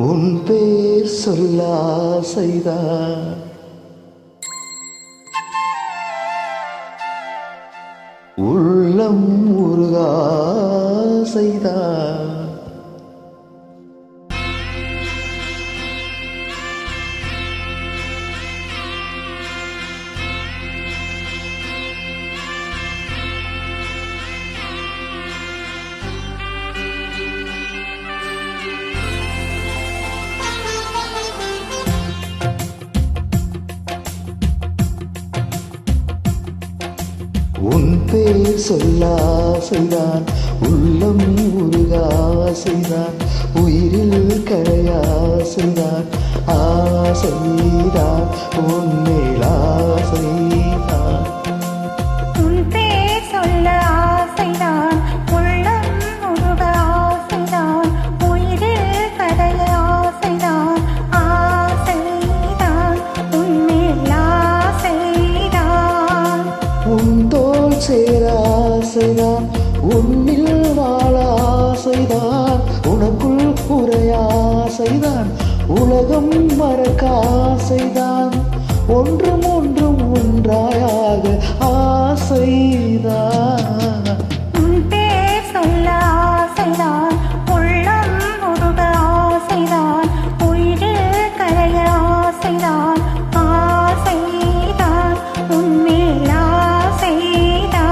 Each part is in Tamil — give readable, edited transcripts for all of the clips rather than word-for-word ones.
உன் பேர் சொல்ல ஆசைதான், உள்ளம் உருக ஆசைதான். உன் பேர் சொல்ல ஆசைதான், உள்ளம் உருக ஆசைதான், உயிரில் கரைய ஆசைதான், ஆசைதான் உன்மேல் ஆசைதான். உன் பேர் சொல்ல ஆசைதான், உள்ளம் உருக ஆசைதான், உயிரில் கரைய ஆசைதான், ஆசைதான் உன்மேல் ஆசைதான். உன் தோள் சேர ஆசைதான், உன்னில் வாழ ஆசைதான், உனக்குள் உரைய ஆசைதான், உலகம் மறக்க ஆசைதான், ஒன்றும் ஒன்றும் ஒன்றாயாக ஆசைதான். உன் பேர் சொல்ல ஆசைதான், உள்ளம் உருக ஆசைதான், உயிரில் கரைய ஆசைதான், ஆசைதான் உன்மேல் ஆசைதான்.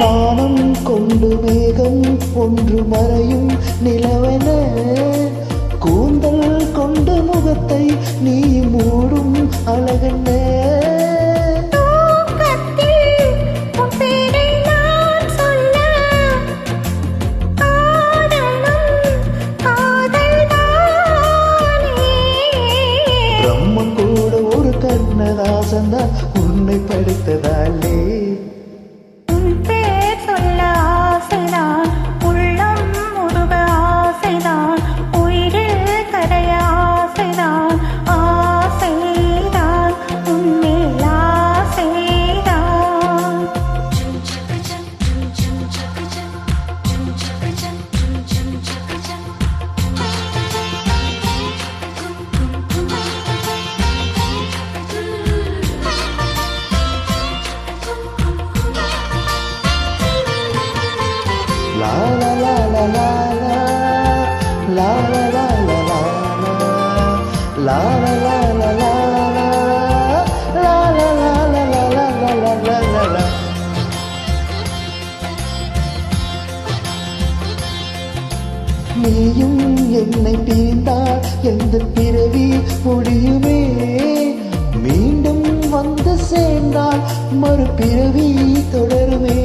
நாணம் கொண்டு மேகம் ஒன்று மறையும் நிலவென, கூந்தல் கொண்டு முகத்தை நீ மூடும் அழகென்ன. பிரம்மன் கூட ஒரு கண்ணதாசன் தான் உன்னை படித்ததாலே. La la la la la la, la la la la la la, la la la la la la, la la la la la la la la la la. நீயும் என்னை பிரிந்தால் எந்த பிறவி முடியுமே, மீண்டும் வந்து சேர்ந்தால் மறுபிறவி தொடருமே.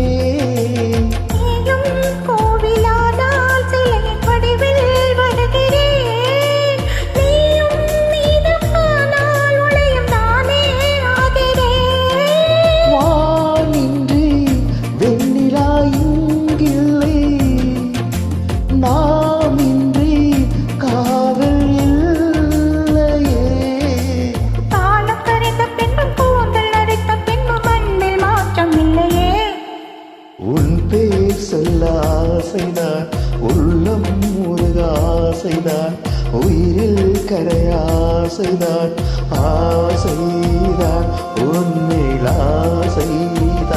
சொல்ல ஆசைதான், உள்ளம் உருக ஆசைதான், உயிரில் கரைய ஆசைதான், ஆசைதான் உன்மேல் ஆசைதான்.